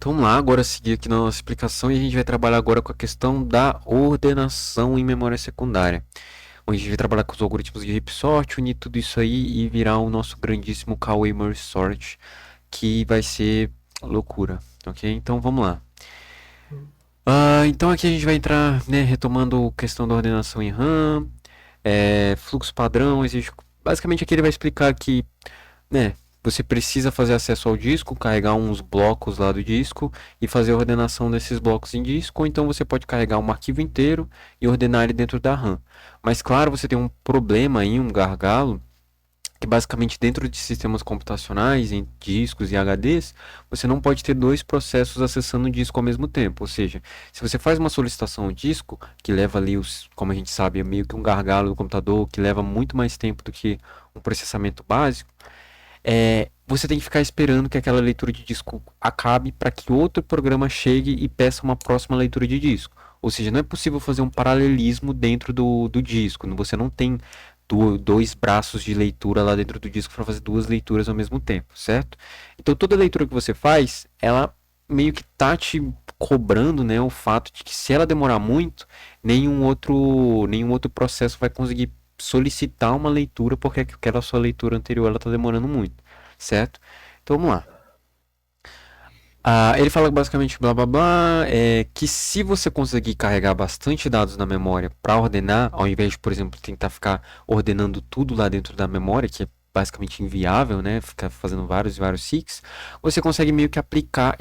Então vamos lá, agora seguir aqui na nossa explicação e a gente vai trabalhar agora com a questão da ordenação em memória secundária. Onde a gente vai trabalhar com os algoritmos de Ripsort, unir tudo isso aí e virar o nosso grandíssimo Cauchy Merge Sort, que vai ser loucura, ok? Então vamos lá. Então aqui a gente vai entrar, né, retomando a questão da ordenação em RAM, fluxo padrão, basicamente aqui ele vai explicar que, né, você precisa fazer acesso ao disco, carregar uns blocos lá do disco e fazer a ordenação desses blocos em disco, ou então você pode carregar um arquivo inteiro e ordenar ele dentro da RAM. Mas claro, você tem um problema aí, um gargalo, que basicamente dentro de sistemas computacionais, em discos e HDs, você não pode ter dois processos acessando o disco ao mesmo tempo. Ou seja, se você faz uma solicitação ao disco, que leva ali, como a gente sabe, é meio que um gargalo do computador, que leva muito mais tempo do que um processamento básico, você tem que ficar esperando que aquela leitura de disco acabe para que outro programa chegue e peça uma próxima leitura de disco. Ou seja, não é possível fazer um paralelismo dentro do disco. Você não tem dois braços de leitura lá dentro do disco para fazer duas leituras ao mesmo tempo, certo? Então toda leitura que você faz, ela meio que tá te cobrando, né, o fato de que se ela demorar muito, nenhum outro processo vai conseguir solicitar uma leitura porque aquela sua leitura anterior ela está demorando muito, certo? Então vamos lá. Ele fala basicamente blá blá blá, que se você conseguir carregar bastante dados na memória para ordenar, ao invés de, por exemplo, tentar ficar ordenando tudo lá dentro da memória, que é basicamente inviável, né? Ficar fazendo vários e vários seeks, você consegue meio que aplicar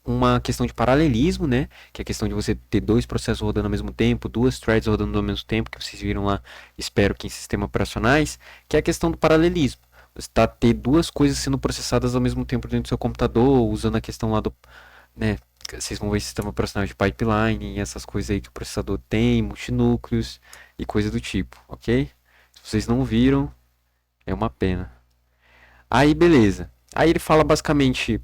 uma questão de paralelismo, né? Que é a questão de você ter dois processos rodando ao mesmo tempo, duas threads rodando ao mesmo tempo, que vocês viram lá, espero que em sistemas operacionais, que é a questão do paralelismo. Você está ter duas coisas sendo processadas ao mesmo tempo dentro do seu computador, usando a questão lá do, né, vocês vão ver sistema operacional de pipeline e essas coisas aí que o processador tem, multinúcleos e coisa do tipo, ok? Se vocês não viram, é uma pena. Aí, beleza. Aí ele fala basicamente,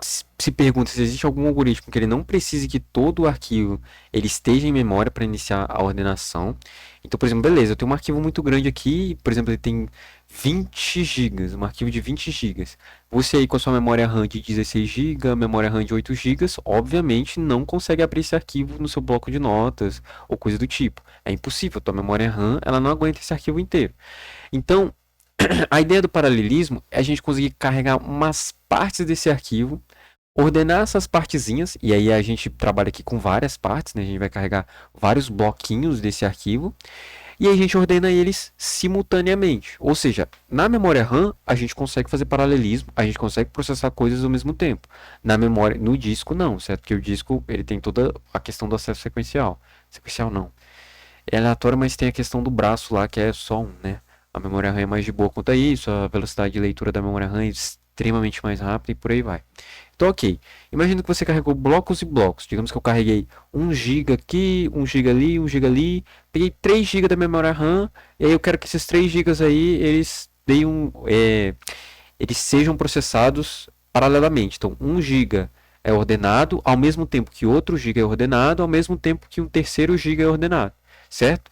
se pergunta se existe algum algoritmo que ele não precise que todo o arquivo ele esteja em memória para iniciar a ordenação. Então, por exemplo, beleza, eu tenho um arquivo muito grande aqui, por exemplo, ele tem 20 gigas, um arquivo de 20 gigas. Você aí com a sua memória RAM de 16 gigas, memória RAM de 8 gigas, obviamente não consegue abrir esse arquivo no seu bloco de notas ou coisa do tipo. É impossível, a tua memória RAM ela não aguenta esse arquivo inteiro. Então, a ideia do paralelismo é a gente conseguir carregar umas partes desse arquivo, ordenar essas partezinhas, e aí a gente trabalha aqui com várias partes, né? A gente vai carregar vários bloquinhos desse arquivo, e aí a gente ordena eles simultaneamente. Ou seja, na memória RAM, a gente consegue fazer paralelismo, a gente consegue processar coisas ao mesmo tempo. Na memória, no disco não, certo? Porque o disco ele tem toda a questão do acesso sequencial. Sequencial não. É aleatório, mas tem a questão do braço lá, que é só um, né? A memória RAM é mais de boa quanto a isso, a velocidade de leitura da memória RAM é extremamente mais rápida e por aí vai. Então, ok. Imagina que você carregou blocos e blocos. Digamos que eu carreguei 1 GB aqui, 1 GB ali, 1 GB ali. Peguei 3 GB da memória RAM. E aí eu quero que esses 3 GB aí, eles sejam processados paralelamente. Então, 1 GB é ordenado ao mesmo tempo que outro GB é ordenado, ao mesmo tempo que um terceiro GB é ordenado. Certo?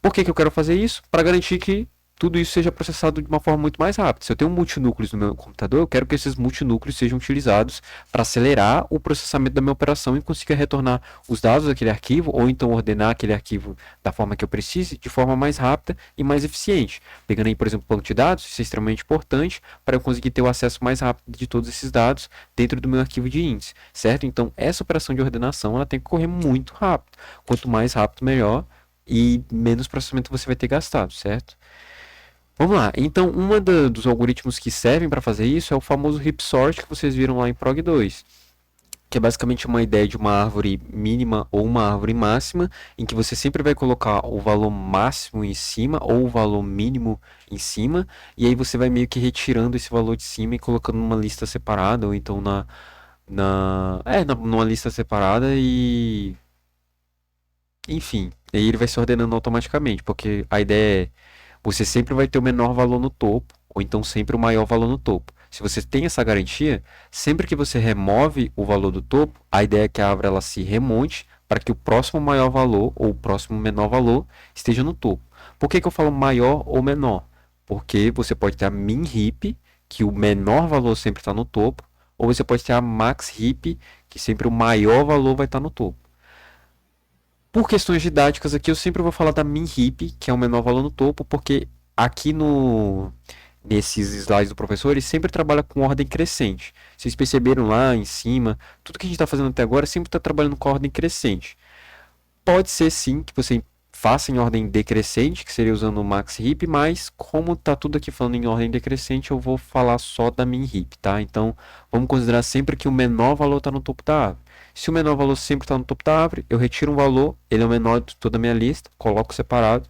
Por que eu quero fazer isso? Para garantir que tudo isso seja processado de uma forma muito mais rápida. Se eu tenho multinúcleos no meu computador, eu quero que esses multinúcleos sejam utilizados para acelerar o processamento da minha operação e consiga retornar os dados daquele arquivo, ou então ordenar aquele arquivo da forma que eu precise, de forma mais rápida e mais eficiente. Pegando aí, por exemplo, banco de dados, isso é extremamente importante para eu conseguir ter o acesso mais rápido de todos esses dados dentro do meu arquivo de índice, certo? Então, essa operação de ordenação ela tem que correr muito rápido. Quanto mais rápido, melhor e menos processamento você vai ter gastado, certo? Vamos lá. Então, dos algoritmos que servem para fazer isso é o famoso heap sort que vocês viram lá em Prog 2, que é basicamente uma ideia de uma árvore mínima ou uma árvore máxima, em que você sempre vai colocar o valor máximo em cima ou o valor mínimo em cima, e aí você vai meio que retirando esse valor de cima e colocando numa lista separada, ou então numa lista separada e enfim, aí ele vai se ordenando automaticamente, porque a ideia é você sempre vai ter o menor valor no topo, ou então sempre o maior valor no topo. Se você tem essa garantia, sempre que você remove o valor do topo, a ideia é que a árvore ela se remonte para que o próximo maior valor ou o próximo menor valor esteja no topo. Por que eu falo maior ou menor? Porque você pode ter a min heap, que o menor valor sempre está no topo, ou você pode ter a max heap, que sempre o maior valor vai estar no topo. Por questões didáticas aqui, eu sempre vou falar da min heap, que é o menor valor no topo, porque aqui no nesses slides do professor, ele sempre trabalha com ordem crescente. Vocês perceberam lá em cima, tudo que a gente está fazendo até agora sempre está trabalhando com ordem crescente. Pode ser sim que você faça em ordem decrescente, que seria usando o max heap, mas como tá tudo aqui falando em ordem decrescente, eu vou falar só da min heap, tá? Então, vamos considerar sempre que o menor valor está no topo da árvore. Se o menor valor sempre está no topo da árvore, eu retiro um valor, ele é o menor de toda a minha lista, coloco separado.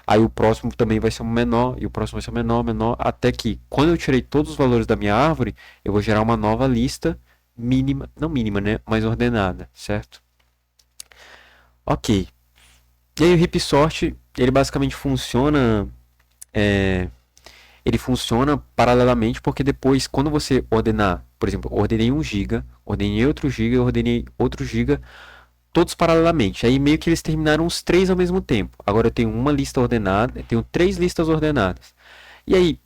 Aí o próximo também vai ser um menor, e o próximo vai ser um menor, menor, até que quando eu tirei todos os valores da minha árvore, eu vou gerar uma nova lista mínima, não mínima, né, mas ordenada, certo? Ok. E aí o heap sort, ele basicamente funciona, é, ele funciona paralelamente porque depois, quando você ordenar, por exemplo, ordenei 1 GB, ordenei outro GB, ordenei outro GB, todos paralelamente. Aí meio que eles terminaram os três ao mesmo tempo. Agora eu tenho uma lista ordenada, eu tenho três listas ordenadas. E aí,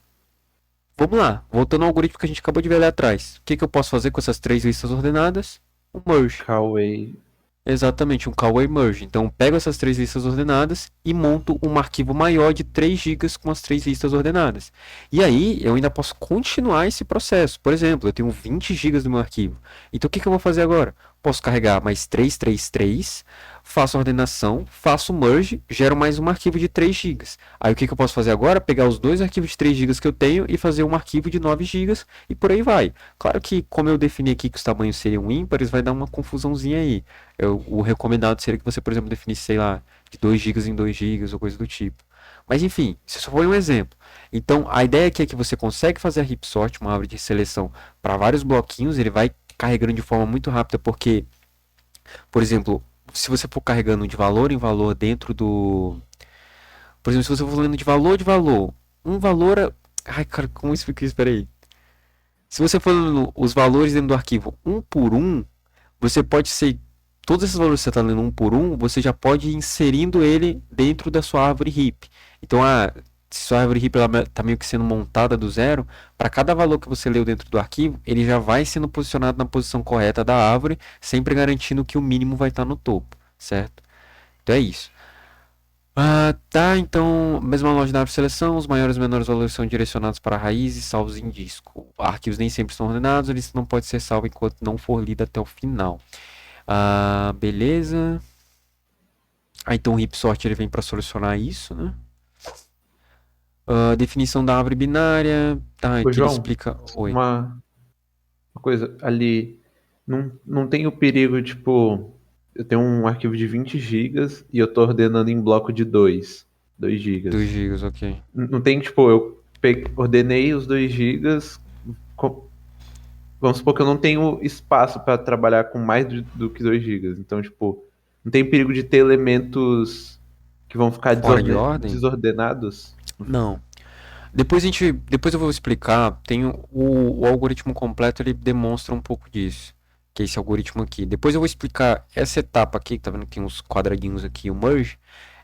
vamos lá, voltando ao algoritmo que a gente acabou de ver ali atrás. O que eu posso fazer com essas três listas ordenadas? Um merge. Cauê. Exatamente, um Coway Merge. Então, eu pego essas três listas ordenadas e monto um arquivo maior de 3 gigas com as três listas ordenadas. E aí, eu ainda posso continuar esse processo. Por exemplo, eu tenho 20 gigas no meu arquivo. Então, o que eu vou fazer agora? Posso carregar mais 333, faço a ordenação, faço o merge, gero mais um arquivo de 3 gigas. Aí, o que eu posso fazer agora? Pegar os dois arquivos de 3 gigas que eu tenho e fazer um arquivo de 9 gigas e por aí vai. Claro que, como eu defini aqui que os tamanhos seriam ímpares, vai dar uma confusãozinha aí. O recomendado seria que você, por exemplo, definisse, sei lá, de 2 gigas em 2 gigas ou coisa do tipo. Mas enfim, isso só foi um exemplo. Então, a ideia aqui é que você consegue fazer a heap sort, uma árvore de seleção, para vários bloquinhos, ele vai carregando de forma muito rápida, porque, por exemplo, se você for carregando de valor em valor dentro do. Por exemplo, se você for falando de valor, um valor. Ai, cara, como eu explico isso? Espera aí. Se você for lendo os valores dentro do arquivo um por um, você pode ser. Todos esses valores que você está lendo um por um, você já pode ir inserindo ele dentro da sua árvore heap. Então, se sua árvore heap está meio que sendo montada do zero, para cada valor que você leu dentro do arquivo, ele já vai sendo posicionado na posição correta da árvore, sempre garantindo que o mínimo vai estar no topo, certo? Então é isso. Tá, então, mesma loja da árvore de seleção, os maiores e menores valores são direcionados para raízes salvos em disco. Arquivos nem sempre são ordenados, eles não pode ser salvo enquanto não for lido até o final. Beleza. Então o heap sort ele vem para solucionar isso, né? Definição da árvore binária. Tá, Ô, aqui ele João, explica. Oi. uma coisa ali. Não tem o perigo, tipo, eu tenho um arquivo de 20 gigas e eu tô ordenando em bloco de 2 2 gigas. gigas, ok. Não tem, tipo, ordenei os 2 gigas. co- Vamos supor que eu não tenho espaço para trabalhar com mais do que 2 gigas. Então, tipo, não tem perigo de ter elementos que vão ficar Fora de ordem? desordenados. Não. Depois eu vou explicar. Tem o algoritmo completo, ele demonstra um pouco disso. Que é esse algoritmo aqui. Depois eu vou explicar essa etapa aqui, que tá vendo que tem uns quadradinhos aqui, o merge.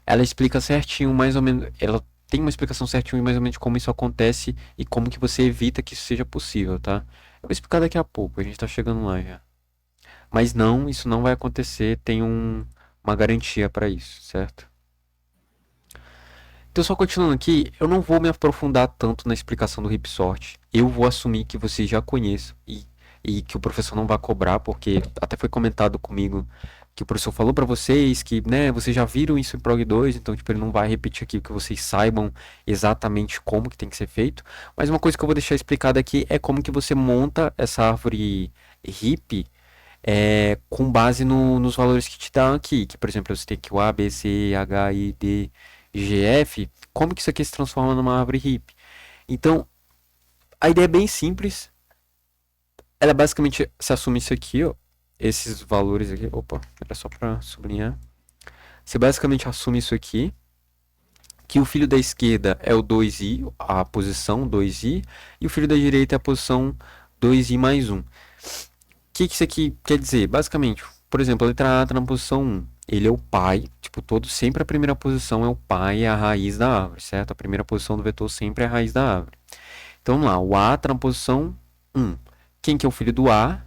Ela explica certinho, mais ou menos. Ela tem uma explicação certinho, mais ou menos, de como isso acontece e como que você evita que isso seja possível, tá? Eu vou explicar daqui a pouco, a gente tá chegando lá já. Mas não, isso não vai acontecer, tem uma garantia para isso, certo? Então, só continuando aqui, eu não vou me aprofundar tanto na explicação do Hipsort. Eu vou assumir que vocês já conheçam e que o professor não vai cobrar, porque até foi comentado comigo que o professor falou para vocês que, né, vocês já viram isso em Prog 2, então, tipo, ele não vai repetir aqui que vocês saibam exatamente como que tem que ser feito. Mas uma coisa que eu vou deixar explicada aqui é como que você monta essa árvore heap com base nos valores que te dão aqui. Que, por exemplo, você tem aqui o A, B, C, H, I, D, G, F. Como que isso aqui se transforma numa árvore heap? Então, a ideia é bem simples. Ela basicamente se assume isso aqui, ó. Esses valores aqui. Opa, era só para sublinhar. Você basicamente assume isso aqui. Que o filho da esquerda é o 2i, a posição 2i, e o filho da direita é a posição 2i mais 1. Que isso aqui quer dizer? Basicamente, por exemplo, a letra A está na posição 1. Ele é o pai, tipo, sempre a primeira posição é o pai, é a raiz da árvore, certo? A primeira posição do vetor sempre é a raiz da árvore. Então vamos lá, o A está na posição 1. quem que é o filho do A?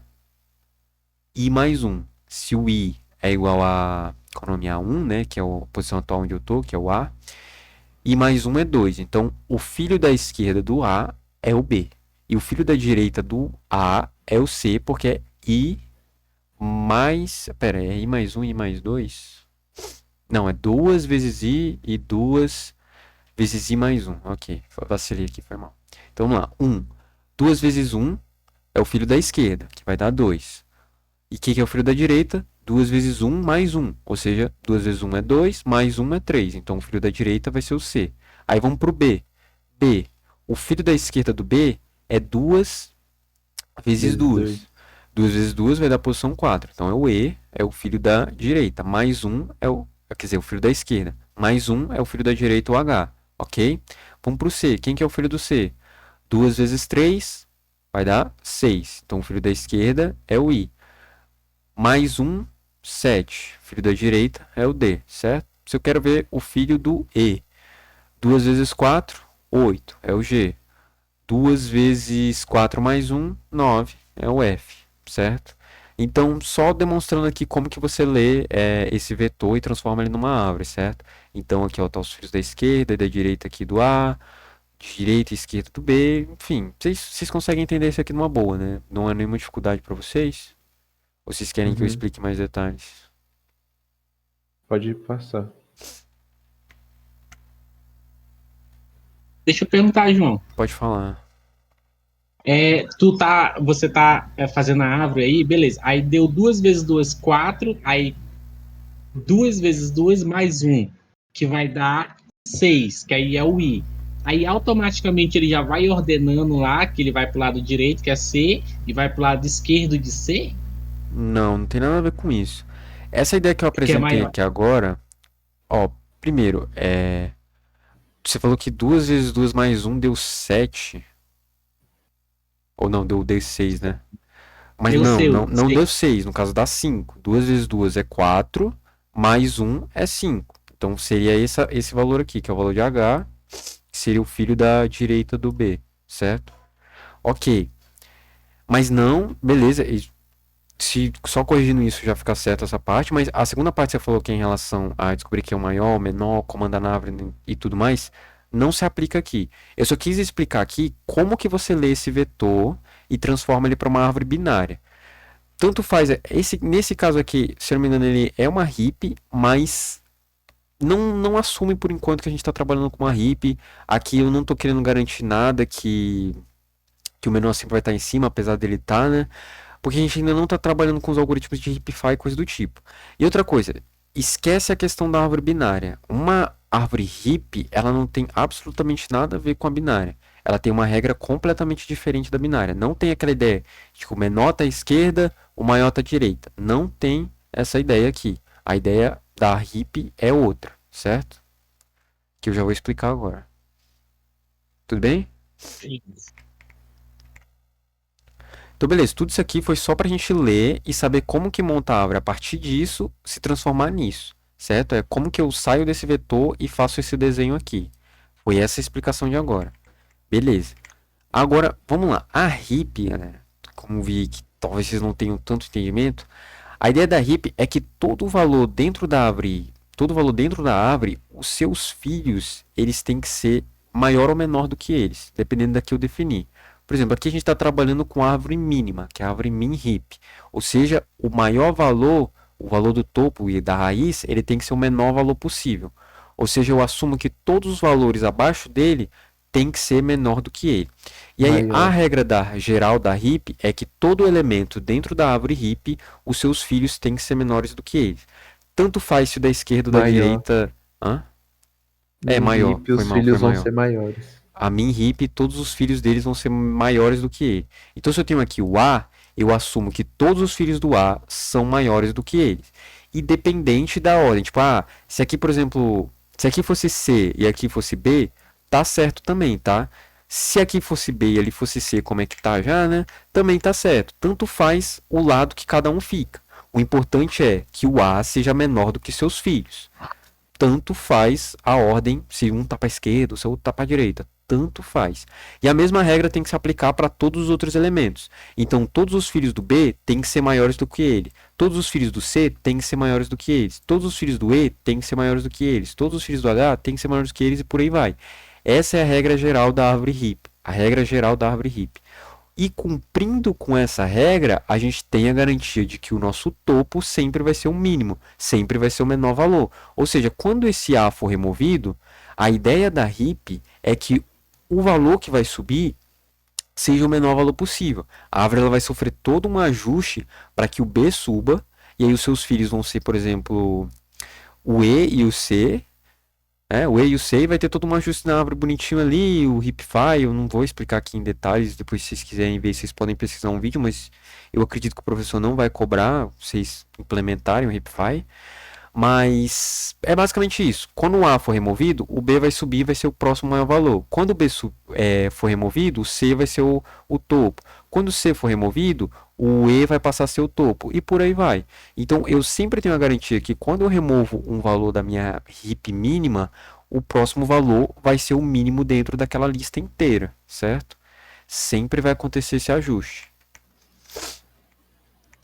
I mais um. Se o I é igual a, qual é o nome? A1, né? Que é a posição atual onde eu tô, que é o A. I mais um é 2. Então, o filho da esquerda do A é o B. E o filho da direita do A é o C, porque é I mais... Pera, é I mais um e I mais 2? Não, é 2 vezes I e 2 vezes I mais um. Ok, vacilei aqui, foi mal. Então, vamos lá. 2 vezes 1 é o filho da esquerda, que vai dar 2. E o que é o filho da direita? 2 vezes 1 mais 1. Ou seja, 2 vezes 1 é 2, mais 1 é 3. Então, o filho da direita vai ser o C. Aí vamos para o B. B. O filho da esquerda do B é 2 vezes Vezes 2. dois. 2 vezes 2 vai dar a posição 4. Então, é o E, é o filho da direita. Mais 1 é o... Quer dizer, o filho da esquerda. Mais 1 é o filho da direita, o H. Ok? Vamos para o C. Quem que é o filho do C? 2 vezes 3 vai dar 6. Então, o filho da esquerda é o I. Mais 1, 7. Filho da direita é o D, certo? Se eu quero ver o filho do E. 2 vezes 4, 8. É o G. 2 vezes 4 mais 1, 9. É o F, certo? Então, só demonstrando aqui como que você lê esse vetor e transforma ele numa árvore, certo? Então, aqui ó, tá os filhos da esquerda e da direita aqui do A, de direita e esquerda do B, enfim. Vocês conseguem entender isso aqui numa boa, né? Não é nenhuma dificuldade para vocês? Ou vocês querem que eu Uhum. explique mais detalhes? Pode passar. Deixa eu perguntar, João. Pode falar. Você tá fazendo a árvore aí, beleza. Aí deu 2 vezes 2, 4. Aí 2 vezes 2 mais 1, que vai dar 6, que aí é o I. Aí automaticamente ele já vai ordenando lá, que ele vai pro lado direito, que é C, e vai pro lado esquerdo de C, Não, não tem nada a ver com isso. Essa ideia que eu que é apresentei maior. aqui agora, ó, primeiro, você falou que 2 vezes 2 mais um deu 7. Ou não, deu 6, né? Mas Deu não, seu, não, não deu 6. 6, no caso dá 5. 2 vezes 2 é 4, mais um é 5. Então seria esse valor aqui, que é o valor de H, que seria o filho da direita do B, certo? Ok. Mas não, beleza, se só corrigindo isso já fica certo essa parte, mas a segunda parte que você falou que é em relação a descobrir que é o maior, o menor, comandar na árvore e tudo mais, não se aplica aqui. Eu só quis explicar aqui como que você lê esse vetor e transforma ele para uma árvore binária. Tanto faz, nesse caso aqui, se eu não me engano, ele é uma heap, mas não assume por enquanto que a gente está trabalhando com uma heap. Aqui eu não estou querendo garantir nada que o menor sempre vai estar em cima, apesar dele estar, né? Porque a gente ainda não está trabalhando com os algoritmos de Heapify e coisa do tipo. E outra coisa, esquece a questão da árvore binária. Uma árvore heap, ela não tem absolutamente nada a ver com a binária. Ela tem uma regra completamente diferente da binária. Não tem aquela ideia de que o menor está à esquerda, o maior está à direita. Não tem essa ideia aqui. A ideia da heap é outra, certo? Que eu já vou explicar agora. Tudo bem? Então, beleza, tudo isso aqui foi só para a gente ler e saber como que monta a árvore a partir disso, se transformar nisso, certo? É como que eu saio desse vetor e faço esse desenho aqui. Foi essa a explicação de agora. Beleza. Agora, vamos lá. A heap, galera, como vi que talvez vocês não tenham tanto entendimento, a ideia da heap é que todo valor dentro da árvore, os seus filhos, eles têm que ser maior ou menor do que eles, dependendo da que eu definir. Por exemplo, aqui a gente está trabalhando com a árvore mínima, que é a árvore min heap. Ou seja, o maior valor, o valor do topo e da raiz, ele tem que ser o menor valor possível. Ou seja, eu assumo que todos os valores abaixo dele tem que ser menor do que ele. E aí a Maior. regra geral da heap é que todo elemento dentro da árvore heap, os seus filhos têm que ser menores do que ele. Tanto faz se o da esquerda ou da Maior. direita... Hã? É, Min maior. heap, os Foi mal, filhos foi vão maior. ser maiores. A min heap, todos os filhos deles vão ser maiores do que ele. Então, se eu tenho aqui o A, eu assumo que todos os filhos do A são maiores do que eles. Independente da ordem. Tipo, se aqui, por exemplo, se aqui fosse C e aqui fosse B, tá certo também, tá? Se aqui fosse B e ali fosse C, como é que tá já, né? Também tá certo. Tanto faz o lado que cada um fica. O importante é que o A seja menor do que seus filhos. Tanto faz a ordem, se um tá para a esquerda, se o outro tá para a direita. tanto faz. E a mesma regra tem que se aplicar para todos os outros elementos. Então, todos os filhos do B têm que ser maiores do que ele. Todos os filhos do C têm que ser maiores do que eles. Todos os filhos do E têm que ser maiores do que eles. Todos os filhos do H têm que ser maiores do que eles e por aí vai. Essa é a regra geral da árvore heap. A regra geral da árvore heap. E cumprindo com essa regra, a gente tem a garantia de que o nosso topo sempre vai ser o mínimo, sempre vai ser o menor valor. Ou seja, quando esse A for removido, a ideia da heap é que o valor que vai subir seja o menor valor possível. A árvore ela vai sofrer todo um ajuste para que o B suba, e aí os seus filhos vão ser, por exemplo, o E e o C. O E e o C vai ter todo um ajuste na árvore bonitinho ali, o Hipfy, eu não vou explicar aqui em detalhes, depois se vocês quiserem ver, vocês podem pesquisar um vídeo, mas eu acredito que o professor não vai cobrar vocês implementarem o Hipfy. Mas é basicamente isso. Quando o A for removido, o B vai subir e vai ser o próximo maior valor. Quando o B for removido, o C vai ser o topo. Quando o C for removido, o E vai passar a ser o topo. E por aí vai. Então eu sempre tenho a garantia que quando eu removo um valor da minha heap mínima, o próximo valor vai ser o mínimo dentro daquela lista inteira, certo? Sempre vai acontecer esse ajuste.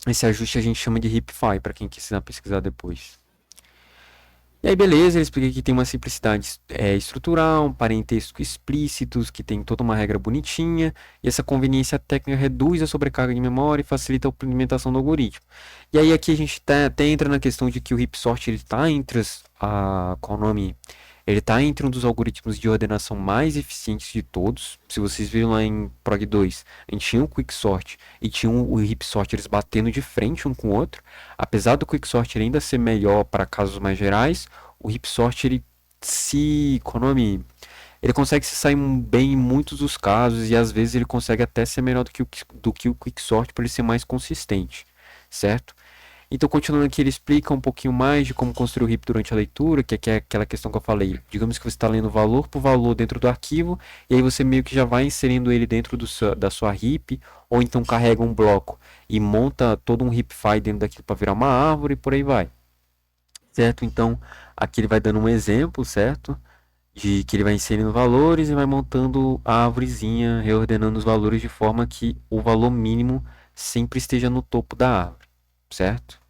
Esse ajuste a gente chama de Hipfy, para quem quiser pesquisar depois. E aí, beleza, ele explica que tem uma simplicidade estrutural, um parentesco explícitos, que tem toda uma regra bonitinha, e essa conveniência técnica reduz a sobrecarga de memória e facilita a implementação do algoritmo. E aí aqui a gente até entra na questão de que o heap sort ele está entre qual o nome? Ele está entre um dos algoritmos de ordenação mais eficientes de todos. Se vocês viram lá em Prog 2, a gente tinha o Quicksort e tinha o heap sort eles batendo de frente um com o outro. Apesar do Quicksort ainda ser melhor para casos mais gerais, o heap sort qual o nome? Ele consegue se sair bem em muitos dos casos e às vezes ele consegue até ser melhor do que o Quicksort para ele ser mais consistente, certo? Então, continuando aqui, ele explica um pouquinho mais de como construir o heap durante a leitura, que é aquela questão que eu falei. Digamos que você está lendo valor por valor dentro do arquivo, e aí você meio que já vai inserindo ele dentro da sua heap, ou então carrega um bloco e monta todo um heapfile dentro daquilo para virar uma árvore e por aí vai. Certo? Então, aqui ele vai dando um exemplo, certo? De que ele vai inserindo valores e vai montando a árvorezinha, reordenando os valores de forma que o valor mínimo sempre esteja no topo da árvore, certo?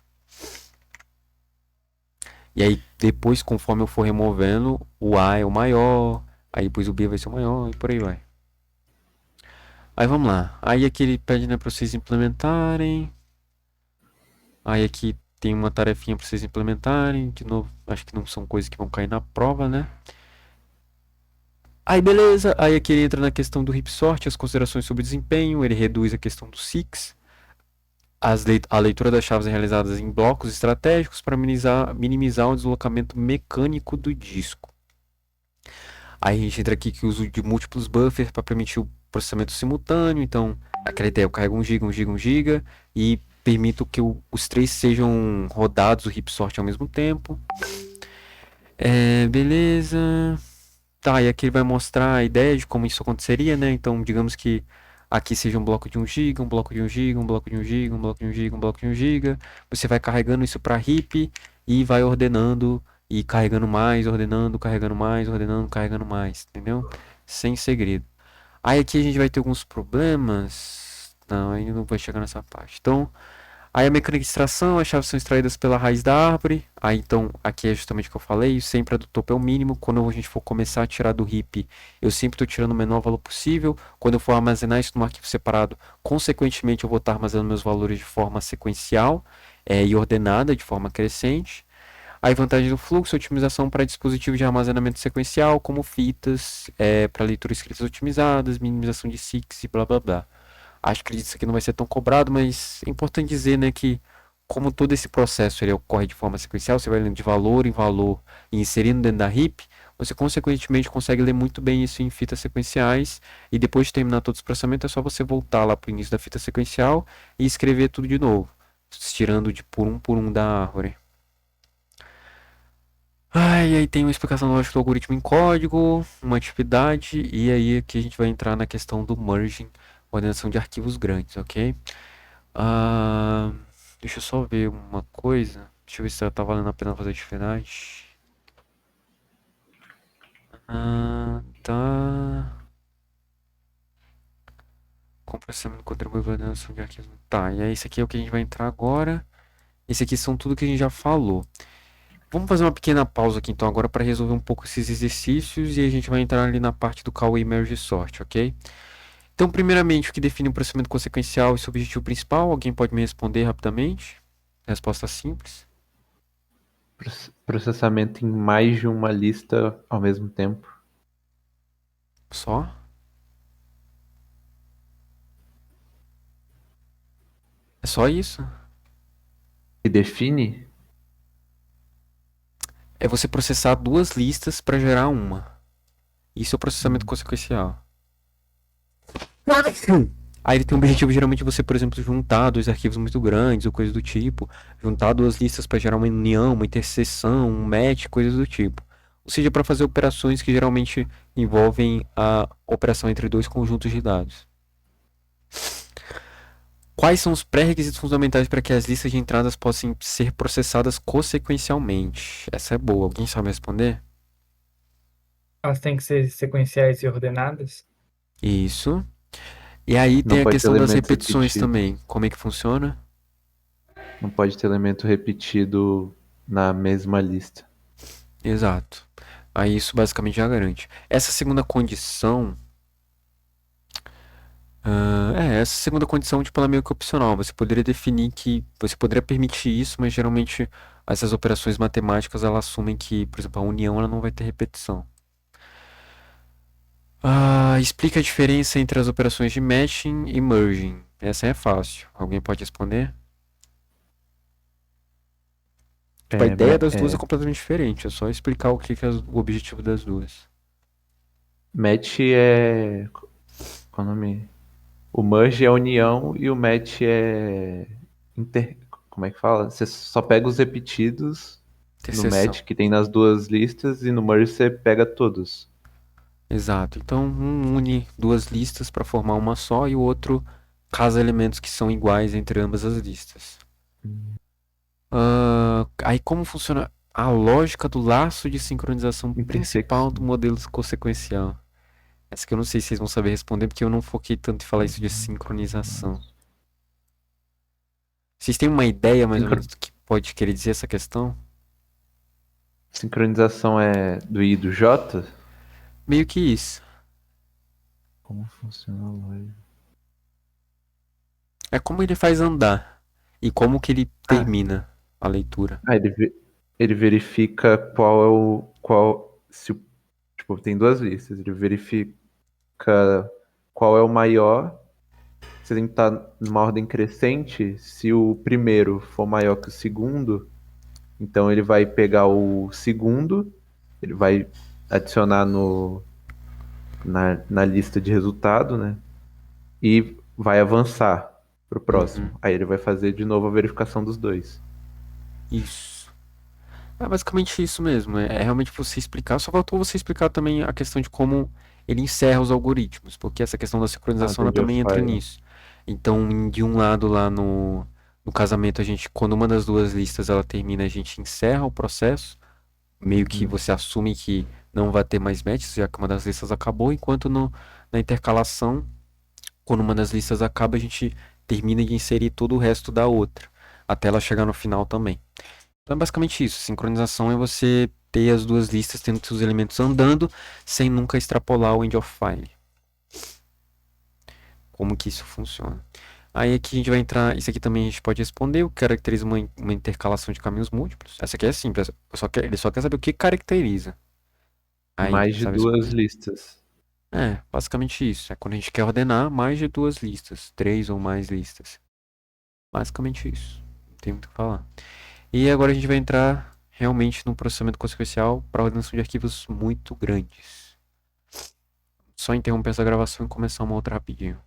E aí, depois, conforme eu for removendo, o A é o maior, aí depois o B vai ser o maior e por aí vai. Aí vamos lá. Aí aqui ele pede, né, para vocês implementarem. Aí aqui tem uma tarefinha para vocês implementarem. De novo, acho que não são coisas que vão cair na prova, né? Aí beleza, aí aqui ele entra na questão do heap sort, as considerações sobre desempenho, ele reduz a questão do SIX. A leitura das chaves é realizada em blocos estratégicos para minimizar o deslocamento mecânico do disco. Aí a gente entra aqui que o uso de múltiplos buffers para permitir o processamento simultâneo. Então, aquela ideia, eu carrego 1 GB, 1 GB, 1 GB e permito que os três sejam rodados o heap sort ao mesmo tempo. Beleza. Tá, e aqui ele vai mostrar a ideia de como isso aconteceria, né? Então, digamos que aqui seja um bloco de 1 GB, um bloco de 1 GB, um bloco de 1 GB, um bloco de 1 GB, um bloco de 1 GB. Você vai carregando isso para heap e vai ordenando e carregando mais, ordenando, carregando mais, ordenando, carregando mais, entendeu? Sem segredo. Aí aqui a gente vai ter alguns problemas. Não, ainda não vai chegar nessa parte. Então, aí a mecânica de extração, as chaves são extraídas pela raiz da árvore. Aí então, aqui é justamente o que eu falei, sempre a do topo é o mínimo. Quando a gente for começar a tirar do heap, eu sempre estou tirando o menor valor possível. Quando eu for armazenar isso num arquivo separado, consequentemente eu vou estar armazenando meus valores de forma sequencial e ordenada, de forma crescente. Aí vantagem do fluxo, otimização para dispositivos de armazenamento sequencial, como fitas, para leitura escritas otimizadas, minimização de SIX e blá blá blá. Acho que isso aqui não vai ser tão cobrado, mas é importante dizer, né, que como todo esse processo ele ocorre de forma sequencial, você vai lendo de valor em valor e inserindo dentro da heap, você consequentemente consegue ler muito bem isso em fitas sequenciais e depois de terminar todo esse processamento é só você voltar lá para o início da fita sequencial e escrever tudo de novo, tirando de por um da árvore. E aí tem uma explicação lógica do algoritmo em código, uma atividade, e aí aqui a gente vai entrar na questão do merging, ordenação de arquivos grandes, ok? Deixa eu só ver uma coisa. Deixa eu ver se tá valendo a pena fazer atividade. Tá. como processamento contribui para a ordenação de arquivos. Tá, e aí esse aqui é o que a gente vai entrar agora. Esse aqui são tudo que a gente já falou. Vamos fazer uma pequena pausa aqui então agora para resolver um pouco esses exercícios e a gente vai entrar ali na parte do Cauê Merge Sort, ok? Então, primeiramente, o que define o processamento consequencial e seu objetivo principal? Alguém pode me responder rapidamente? Resposta simples. Processamento em mais de uma lista ao mesmo tempo. Só? É só isso? E define? É você processar duas listas para gerar uma. Isso é o processamento consequencial. Aí ele tem um objetivo, geralmente, você, por exemplo, juntar dois arquivos muito grandes ou coisa do tipo. Juntar duas listas para gerar uma união, uma interseção, um match, coisas do tipo. Ou seja, para fazer operações que geralmente envolvem a operação entre dois conjuntos de dados. Quais são os pré-requisitos fundamentais para que as listas de entradas possam ser processadas consequencialmente? Essa é boa. Alguém sabe responder? Elas têm que ser sequenciais e ordenadas? Isso. E aí Não tem a pode ter questão das elementos repetições repetidos. também. Como é que funciona? Não pode ter elemento repetido na mesma lista. Exato. Aí isso basicamente já garante. Essa segunda condição. Essa segunda condição, tipo, ela é meio que opcional. Você poderia definir que. Você poderia permitir isso, mas geralmente essas operações matemáticas elas assumem que, por exemplo, a união ela não vai ter repetição. Explica a diferença entre as operações de matching e merging. Essa é fácil. Alguém pode responder? Tipo, a ideia das duas é completamente diferente. É só explicar o que é o objetivo das duas. Match é. Qual é o nome? O merge é a união e o match é. Como é que fala? Você só pega os repetidos no Interseção. match que tem nas duas listas e no merge você pega todos. Exato. Então, um une duas listas para formar uma só e o outro casa elementos que são iguais entre ambas as listas. Aí como funciona a lógica do laço de sincronização principal do modelo consequencial? Essa que eu não sei se vocês vão saber responder, porque eu não foquei tanto em falar isso de sincronização. Vocês têm uma ideia mais ou menos do que pode querer dizer essa questão? Sincronização é do I e do J? Meio que isso. Como funciona a lógica? É como ele faz andar e como que ele termina a leitura. Ele verifica qual é o. Tipo, tem duas listas. Ele verifica qual é o maior. Você tem que estar numa ordem crescente. Se o primeiro for maior que o segundo, então ele vai pegar o segundo, ele vai adicionar na lista de resultado, né? E vai avançar pro próximo. Aí ele vai fazer de novo a verificação dos dois. Isso. É basicamente isso mesmo. É realmente você explicar. Só faltou você explicar também a questão de como ele encerra os algoritmos, porque essa questão da sincronização ela também entra nisso. Então, de um lado lá no casamento, quando uma das duas listas ela termina, a gente encerra o processo, meio que você assume que não vai ter mais matches, já que uma das listas acabou, enquanto na intercalação, quando uma das listas acaba, a gente termina de inserir todo o resto da outra, até ela chegar no final também. Então é basicamente isso. Sincronização é você ter as duas listas tendo seus elementos andando sem nunca extrapolar o end of file. Como que isso funciona? Aí aqui a gente vai entrar. Isso aqui também a gente pode responder. O que caracteriza uma intercalação de caminhos múltiplos? Essa aqui é simples. Ele só quer saber o que caracteriza. Aí, mais de sabe duas responder? listas. Basicamente isso. É quando a gente quer ordenar mais de duas listas, 3 ou mais listas. Basicamente isso. Não tem muito o que falar. E agora a gente vai entrar realmente num processamento consequencial para ordenação de arquivos muito grandes. Só interromper essa gravação e começar uma outra rapidinho.